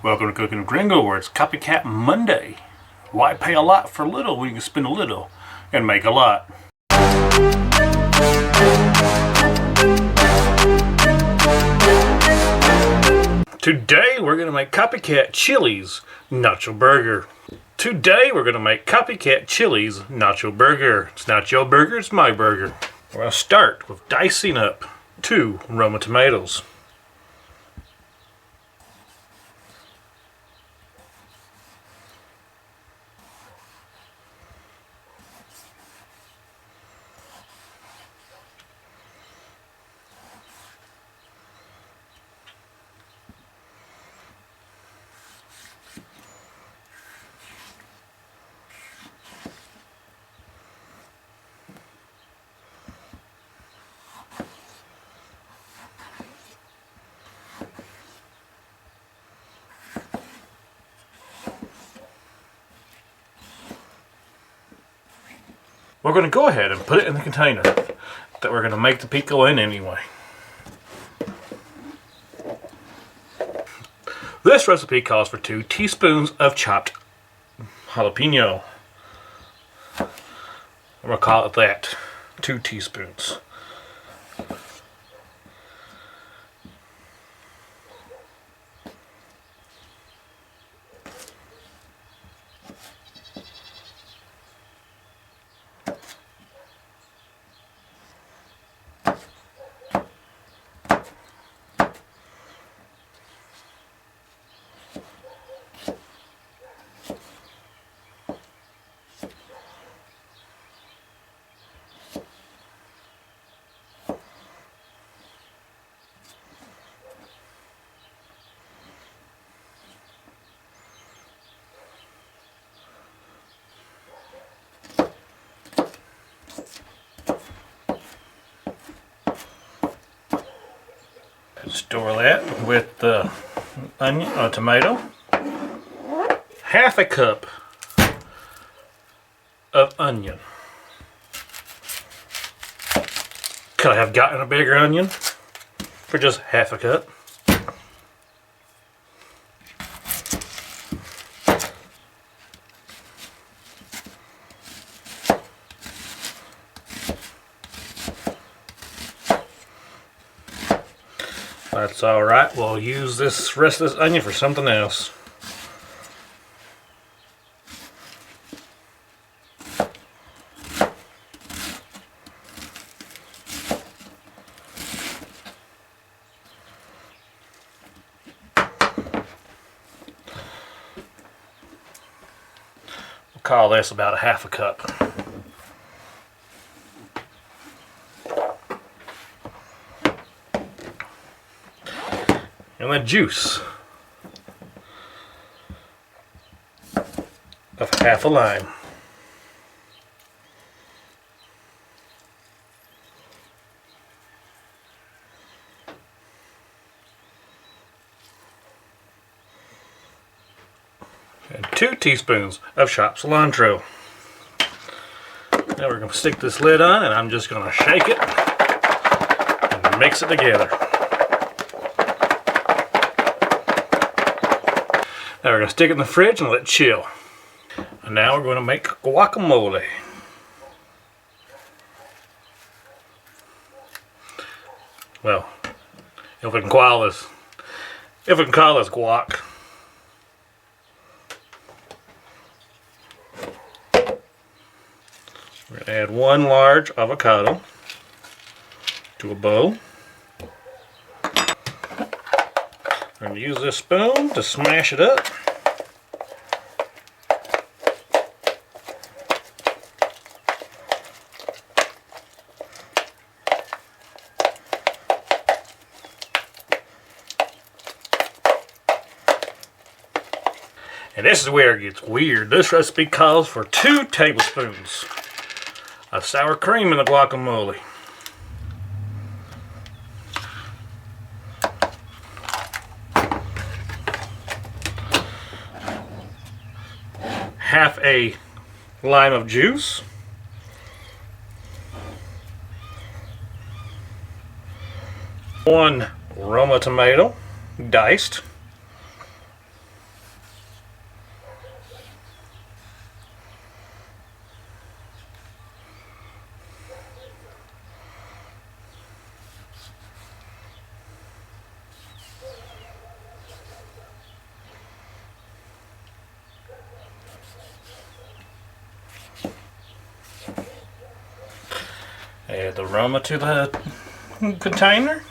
Welcome to Cooking with Gringo, where it's Copycat Monday. Why pay a lot for little when you can spend a little and make a lot? Today we're going to make Copycat Chili's Nacho Burger. Today we're going to make Copycat Chili's Nacho Burger. It's not your burger, it's my burger. We're going to start with dicing up 2 Roma tomatoes. We're going to go ahead and put it in the container that we're going to make the pico in anyway. This recipe calls for 2 teaspoons of chopped jalapeno. I'm going to call it that. 2 teaspoons. Store that with the onion, tomato, half a cup of onion. Could I have gotten a bigger onion for just half a cup? That's alright, we'll use this rest of this onion for something else. We'll call this about a half a cup. And the juice of half a lime. And 2 teaspoons of chopped cilantro. Now we're going to stick this lid on, and I'm just going to shake it and mix it together. Now we're going to stick it in the fridge and let it chill. And now we're going to make guacamole. Well, if we can call this guac. We're going to add 1 large avocado to a bowl. I'm going to use this spoon to smash it up. And this is where it gets weird. This recipe calls for 2 tablespoons of sour cream in the guacamole. Half a lime of juice, 1 Roma tomato, diced, Add the aroma to the container.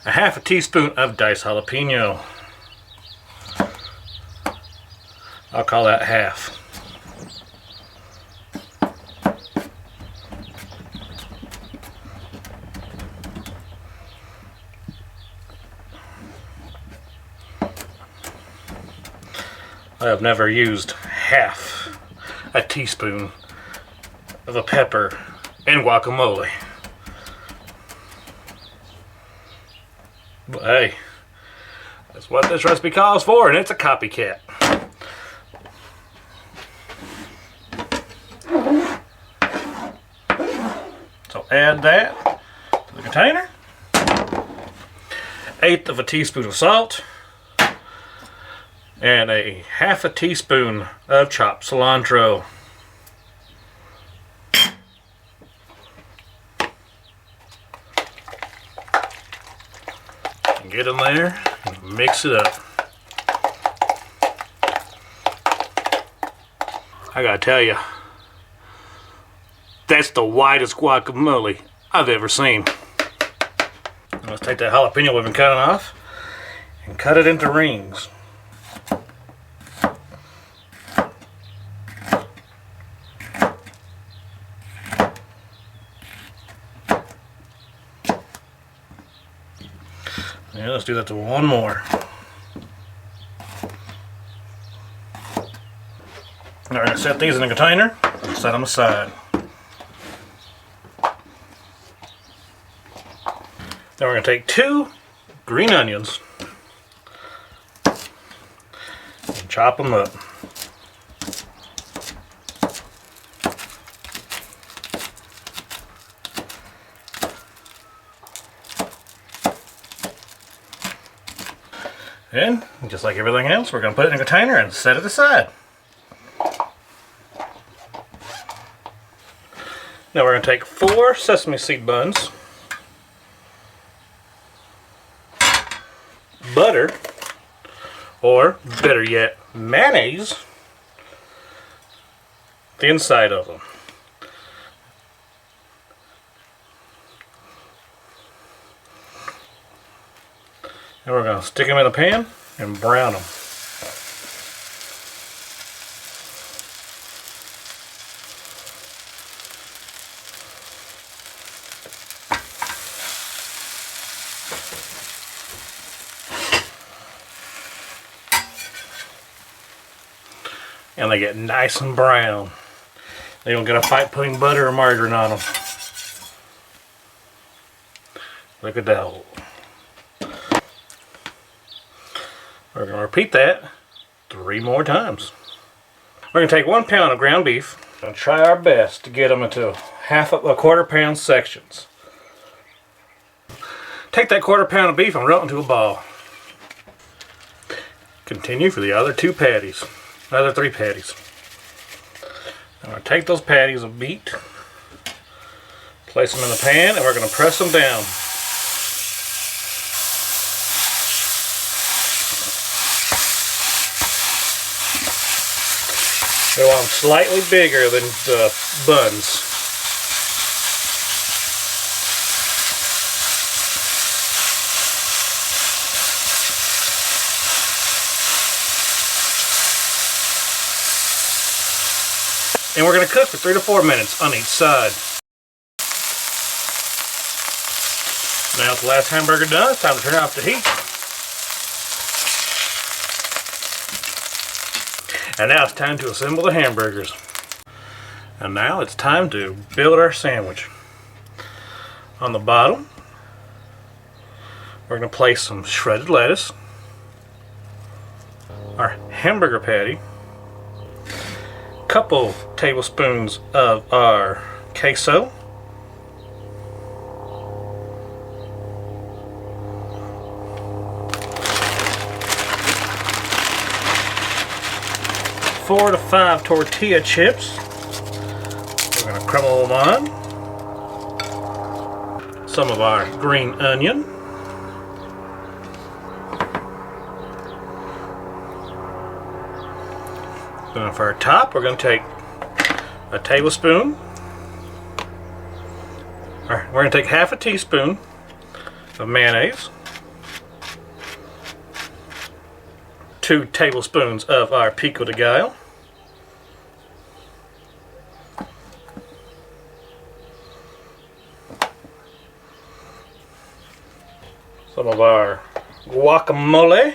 A half a teaspoon of diced jalapeno. I'll call that half. I have never used half a teaspoon of a pepper in guacamole. But hey, that's what this recipe calls for, and it's a copycat. So add that to the container. 1/8 of a teaspoon of salt. And a half a teaspoon of chopped cilantro. Get in there and mix it up. I gotta tell you, that's the whitest guacamole I've ever seen. Let's take that jalapeno we've been cutting off and cut it into rings. Yeah, let's do that to one more. Now we're going to set these in a container and set them aside. Then we're going to take 2 green onions and chop them up. And just like everything else, we're going to put it in a container and set it aside. Now we're going to take 4 sesame seed buns, butter, or better yet, mayonnaise, the inside of them. And we're going to stick them in a pan and brown them. And they get nice and brown. They don't get a fight putting butter or margarine on them. Look at that. We're going to repeat that 3 more times. We're going to take 1 pound of ground beef and try our best to get them into a quarter pound sections. Take that 1/4 pound of beef and roll it into a ball. Continue for the other 3 patties. I'm going to take those patties of meat, place them in the pan, and we're going to press them down. We want them slightly bigger than the buns. And we're going to cook for 3 to 4 minutes on each side. Now with the last hamburger done, it's time to turn off the heat. And now it's time to assemble the hamburgers. And now it's time to build our sandwich. On the bottom, we're going to place some shredded lettuce, our hamburger patty, couple tablespoons of our queso, four to 5 tortilla chips. We're going to crumble them on. Some of our green onion. Then for our top, we're going to take a tablespoon. We're going to take half a teaspoon of mayonnaise, 2 tablespoons of our pico de gallo, some of our guacamole,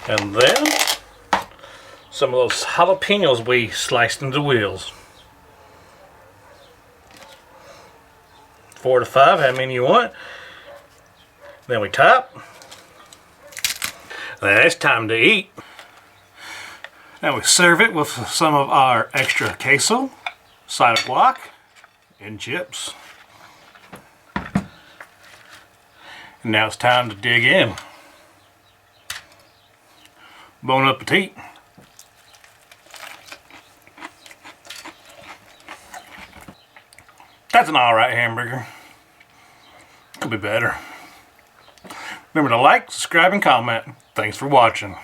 and then some of those jalapenos we sliced into wheels. 4 to 5, how many you want. Then we top. Then it's time to eat. Now we serve it with some of our extra queso, side of guac, and chips. And now it's time to dig in. Bon appetit. That's an alright hamburger. Could be better. Remember to like, subscribe, and comment. Thanks for watching.